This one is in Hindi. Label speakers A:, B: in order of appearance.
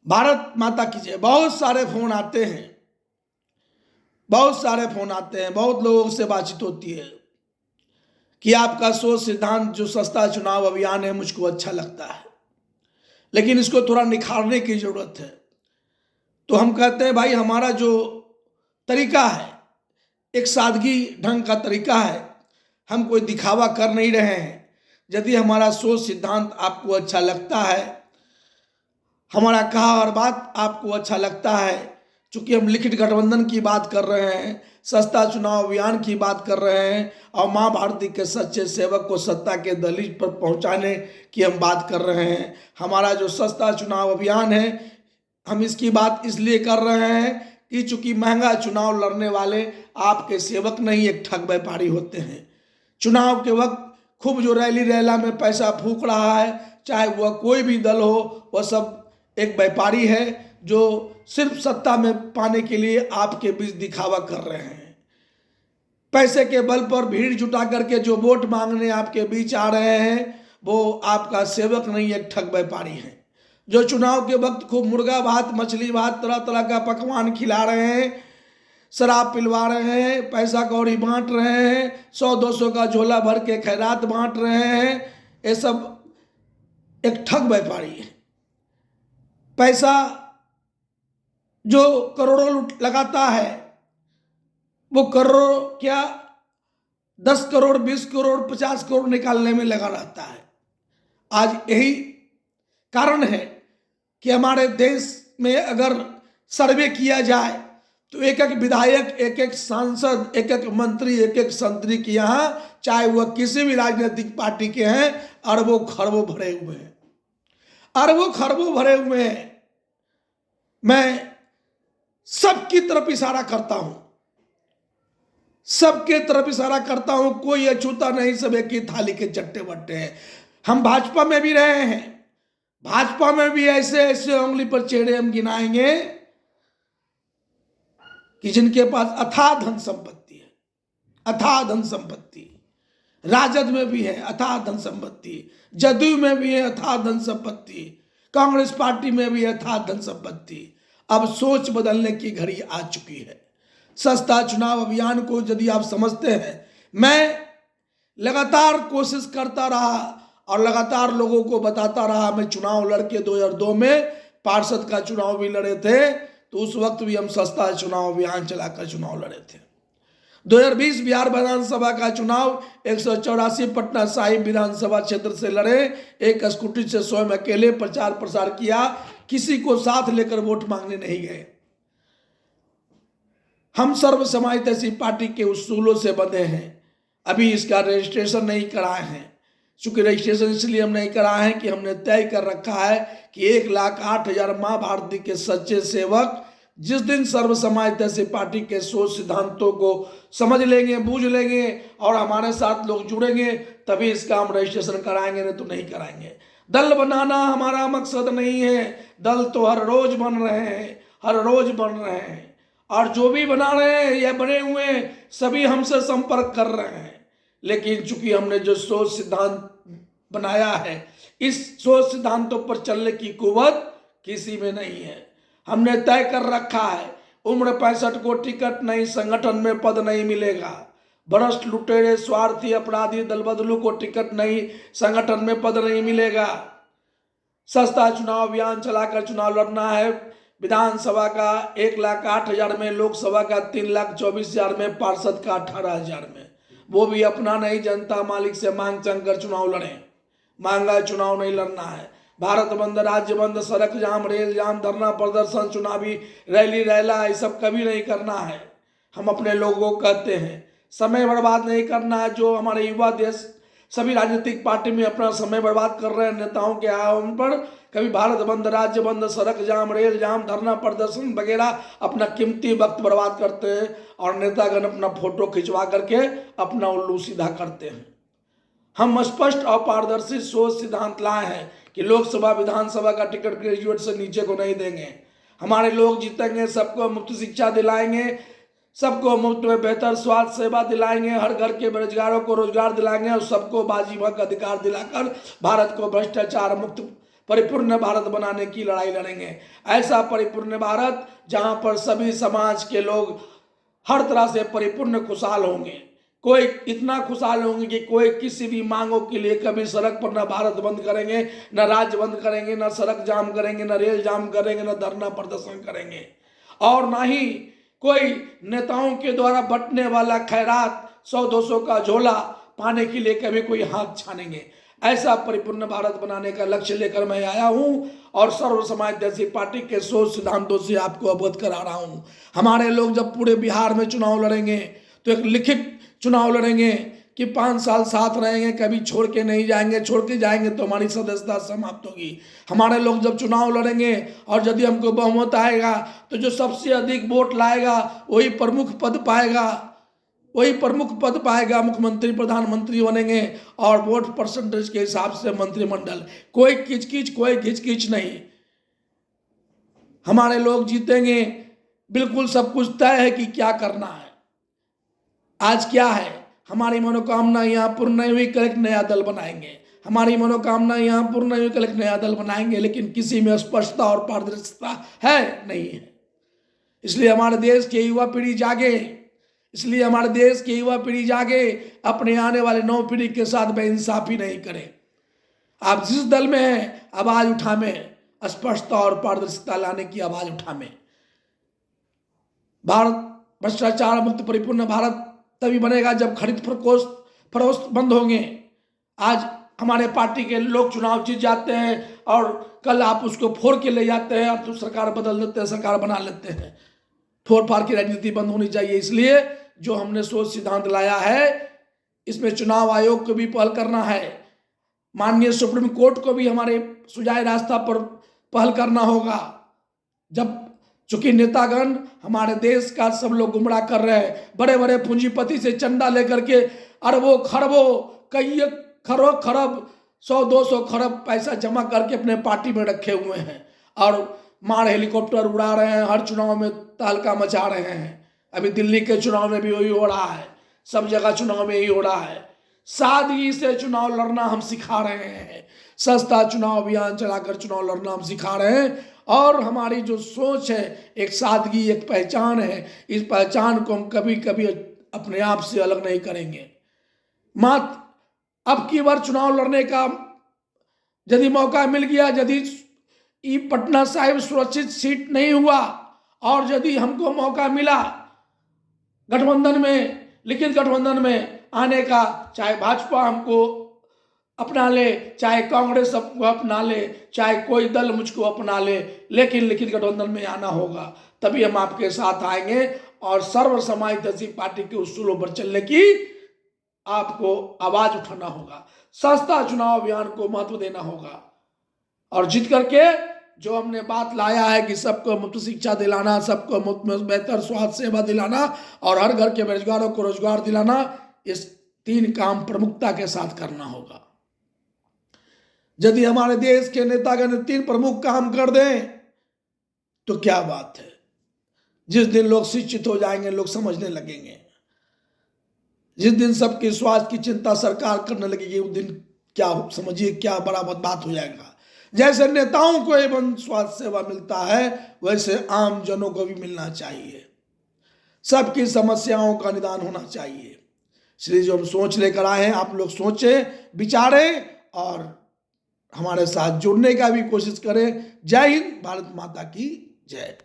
A: भारत माता की जय। बहुत सारे फोन आते हैं, बहुत सारे फोन आते हैं, बहुत लोगों से बातचीत होती है कि आपका सोच सिद्धांत जो सस्ता चुनाव अभियान है मुझको अच्छा लगता है, लेकिन इसको थोड़ा निखारने की जरूरत है। तो हम कहते हैं भाई हमारा जो तरीका है एक सादगी ढंग का तरीका है, हम कोई दिखावा कर नहीं रहे हैं। यदि हमारा सोच सिद्धांत आपको अच्छा लगता है, हमारा कहा हर बात आपको अच्छा लगता है, चूंकि हम लिखित गठबंधन की बात कर रहे हैं, सस्ता चुनाव अभियान की बात कर रहे हैं और माँ भारती के सच्चे सेवक को सत्ता के दहलीज पर पहुंचाने की हम बात कर रहे हैं। हमारा जो सस्ता चुनाव अभियान है, हम इसकी बात इसलिए कर रहे हैं कि चूंकि महंगा चुनाव लड़ने वाले आपके सेवक नहीं, एक ठग व्यापारी होते हैं। चुनाव के वक्त खूब जो रैली रैला में पैसा फूंक रहा है, चाहे वह कोई भी दल हो, वह सब एक व्यापारी है जो सिर्फ सत्ता में पाने के लिए आपके बीच दिखावा कर रहे हैं। पैसे के बल पर भीड़ जुटा करके जो वोट मांगने आपके बीच आ रहे हैं, वो आपका सेवक नहीं, एक ठग व्यापारी है जो चुनाव के वक्त खूब मुर्गा भात, मछली भात, तरह तरह का पकवान खिला रहे हैं, शराब पिलवा रहे हैं, पैसा कौड़ी बांट रहे हैं, 100-200 का झोला भर के खैरात बांट रहे हैं। ये सब एक ठग व्यापारी है। पैसा जो करोड़ों लगाता है, वो करोड़ क्या 10 करोड़, 20 करोड़, 50 करोड़ निकालने में लगा रहता है। आज यही कारण है कि हमारे देश में अगर सर्वे किया जाए तो एक एक विधायक, एक एक सांसद, एक एक मंत्री, एक एक संतरी के यहाँ, चाहे वह किसी भी राजनीतिक पार्टी के हैं, अरबों खरबों भरे हुए हैं, अरबों खरबों भरे हुए हैं। मैं सबकी तरफ इशारा करता हूं, सबके तरफ इशारा करता हूं, कोई अछूता नहीं, सब एक ही थाली के चट्टे बट्टे हैं। हम भाजपा में भी रहे हैं, भाजपा में भी ऐसे ऐसे उंगली पर चेहरे हम गिनाएंगे कि जिनके पास अथाह धन संपत्ति है, अथाह धन संपत्ति। राजद में भी है अथाह धन संपत्ति, जदयू में भी है अथाह धन संपत्ति, कांग्रेस पार्टी में भी अथाह धन संपत्ति। अब सोच बदलने की घड़ी आ चुकी है। सस्ता चुनाव अभियान को यदि आप समझते हैं, मैं लगातार कोशिश करता रहा और लगातार लोगों को बताता रहा। मैं चुनाव लड़के 2002 में पार्षद का चुनाव भी लड़े थे, तो उस वक्त भी हम सस्ता चुनाव अभियान चलाकर चुनाव लड़े थे। 2020 बिहार विधानसभा का चुनाव 184 पटना साहिब विधानसभा क्षेत्र से लड़े, एक स्कूटी से स्वयं अकेले प्रचार प्रसार किया, किसी को साथ लेकर वोट मांगने नहीं गए। हम सर्व समाज ऐसी पार्टी के उसूलों से बंधे हैं। अभी इसका रजिस्ट्रेशन नहीं कराए हैं, चूंकि रजिस्ट्रेशन इसलिए हम नहीं कराए हैं कि हमने तय कर रखा है कि 1,08,000 माँ भारती के सच्चे सेवक जिस दिन सर्व समाज ऐसी पार्टी के सोच सिद्धांतों को समझ लेंगे, बूझ लेंगे और हमारे साथ लोग जुड़ेंगे, तभी इसका हम रजिस्ट्रेशन कराएंगे, नहीं तो नहीं कराएंगे। दल बनाना हमारा मकसद नहीं है, दल तो हर रोज बन रहे हैं, हर रोज बन रहे हैं, और जो भी बना रहे हैं या बने हुए हैं सभी हमसे संपर्क कर रहे हैं। लेकिन चूंकि हमने जो सोच सिद्धांत बनाया है, इस सोच सिद्धांतों पर चलने की कुव्वत किसी में नहीं है। हमने तय कर रखा है, उम्र 65 को टिकट नहीं, संगठन में पद नहीं मिलेगा। भ्रष्ट, लुटेरे, स्वार्थी, अपराधी, दल बदलू को टिकट नहीं, संगठन में पद नहीं मिलेगा। सस्ता चुनाव अभियान चलाकर चुनाव लड़ना है। विधानसभा का 1,08,000 में, लोकसभा का 3,24,000 में, पार्षद का 18,000 में, वो भी अपना नहीं, जनता मालिक से मांग चंग कर चुनाव लड़ें। महंगा चुनाव नहीं लड़ना है। भारत बंद, राज्य बंद, सड़क जाम, रेल जाम, धरना प्रदर्शन, चुनावी रैली रैला, ये सब कभी नहीं करना है। हम अपने लोगों को कहते हैं समय बर्बाद नहीं करना है। जो हमारे युवा देश सभी राजनीतिक पार्टी में अपना समय बर्बाद कर रहे हैं नेताओं के आह्वान पर, कभी भारत बंद, राज्य बंद, सड़क जाम, रेल जाम, धरना प्रदर्शन वगैरह अपना कीमती वक्त बर्बाद करते हैं और नेतागण अपना फोटो खिंचवा करके अपना उल्लू सीधा करते हैं। हम स्पष्ट और पारदर्शी सोच सिद्धांत लाए हैं कि लोकसभा विधानसभा का टिकट ग्रेजुएट से नीचे को नहीं देंगे। हमारे लोग जीतेंगे, सबको मुफ्त शिक्षा दिलाएंगे, सबको मुफ्त में बेहतर स्वास्थ्य सेवा दिलाएंगे, हर घर के बेरोजगारों को रोजगार दिलाएंगे और सबको बाजीमार का अधिकार दिलाकर भारत को भ्रष्टाचार मुक्त परिपूर्ण भारत बनाने की लड़ाई लड़ेंगे। ऐसा परिपूर्ण भारत जहां पर सभी समाज के लोग हर तरह से परिपूर्ण खुशहाल होंगे। कोई इतना खुशहाल होंगे कि कोई किसी भी मांगों के लिए कभी सड़क पर न भारत बंद करेंगे, न राज्य बंद करेंगे, न सड़क जाम करेंगे, न रेल जाम करेंगे, न धरना प्रदर्शन करेंगे, और ना ही कोई नेताओं के द्वारा बंटने वाला खैरात 100-200 का झोला पाने के लिए कभी कोई हाथ छानेंगे। ऐसा परिपूर्ण भारत बनाने का लक्ष्य लेकर मैं आया हूं और सर्व समाजवादी पार्टी के सोच सिद्धांतों से आपको अवगत करा रहा हूं। हमारे लोग जब पूरे बिहार में चुनाव लड़ेंगे तो एक लिखित चुनाव लड़ेंगे कि 5 साल साथ रहेंगे, कभी छोड़ के नहीं जाएंगे, छोड़ के जाएंगे तो हमारी सदस्यता समाप्त होगी। हमारे लोग जब चुनाव लड़ेंगे और यदि हमको बहुमत आएगा तो जो सबसे अधिक वोट लाएगा वही प्रमुख पद पाएगा, मुख्यमंत्री प्रधानमंत्री बनेंगे और वोट परसेंटेज के हिसाब से मंत्रिमंडल। कोई किचकिच, कोई घिचकिच नहीं। हमारे लोग जीतेंगे, बिल्कुल सब कुछ तय है कि क्या करना है। आज क्या है, हमारी मनोकामना यहाँ पूर्ण नहीं हुई, कल एक नया दल बनाएंगे। हमारी मनोकामना यहाँ पूर्ण नहीं हुई, कल एक नया दल बनाएंगे, लेकिन किसी में स्पष्टता और पारदर्शिता है नहीं है। इसलिए हमारे देश की युवा पीढ़ी जागे, अपने आने वाले नौ पीढ़ी के साथ बेइंसाफी नहीं करे। आप जिस दल में हैं आवाज उठावें, स्पष्टता और पारदर्शिता लाने की आवाज उठावें। भारत भ्रष्टाचार मुक्त परिपूर्ण भारत तभी बनेगा जब खरीद फरोख्त बंद होंगे। आज हमारे पार्टी के लोग चुनाव जीत जाते हैं और कल आप उसको फोड़ के ले जाते हैं और तो सरकार बदल देते हैं, सरकार बना लेते हैं। फोड़ फाड़ की राजनीति बंद होनी चाहिए। इसलिए जो हमने सोच सिद्धांत लाया है, इसमें चुनाव आयोग को भी पहल करना है, माननीय सुप्रीम कोर्ट को भी हमारे सुझाए रास्ता पर पहल करना होगा। जब चूंकि नेतागण हमारे देश का सब लोग गुमराह कर रहे हैं, बड़े बड़े पूंजीपति से चंदा लेकर के अरबों खरबों कई खरब 100-200 खरब पैसा जमा करके अपने पार्टी में रखे हुए हैं और मार हेलीकॉप्टर उड़ा रहे हैं, हर चुनाव में तहलका मचा रहे हैं। अभी दिल्ली के चुनाव में भी वही हो रहा है, सब जगह चुनाव में ही हो रहा है। सादगी से चुनाव लड़ना हम सिखा रहे हैं, सस्ता चुनाव अभियान चलाकर चुनाव लड़ना हम सिखा रहे हैं। और हमारी जो सोच है, एक सादगी, एक पहचान है, इस पहचान को हम कभी कभी अपने आप से अलग नहीं करेंगे। मात्र अब की बार चुनाव लड़ने का यदि मौका मिल गया, यदि पटना साहिब सुरक्षित सीट नहीं हुआ और यदि हमको मौका मिला गठबंधन में, लिखित गठबंधन में आने का, चाहे भाजपा हमको अपना ले, चाहे कांग्रेस हमको अपना ले, चाहे कोई दल मुझको अपना ले, लेकिन लिखित गठबंधन में आना होगा, तभी हम आपके साथ आएंगे और सर्व समाजवादी पार्टी के उसूलों पर चलने की आपको आवाज उठाना होगा। सस्ता चुनाव अभियान को महत्व देना होगा और जीत करके जो हमने बात लाया है कि सबको मुफ्त शिक्षा दिलाना, सबको मुफ्त में बेहतर स्वास्थ्य सेवा दिलाना और हर घर के बेरोजगारों को रोजगार दिलाना, इस 3 काम प्रमुखता के साथ करना होगा। यदि हमारे देश के नेतागण 3 प्रमुख काम कर दें तो क्या बात है। जिस दिन लोग शिक्षित हो जाएंगे, लोग समझने लगेंगे, जिस दिन सबके स्वास्थ्य की चिंता सरकार करने लगेगी, उस दिन क्या समझिए क्या बड़ा बात हो जाएगा। जैसे नेताओं को एवं स्वास्थ्य सेवा मिलता है, वैसे आम जनों को भी मिलना चाहिए। सबकी समस्याओं का निदान होना चाहिए। इसलिए जो हम सोच लेकर आए हैं, आप लोग सोचें, विचारें और हमारे साथ जुड़ने का भी कोशिश करें। जय हिंद, भारत माता की जय।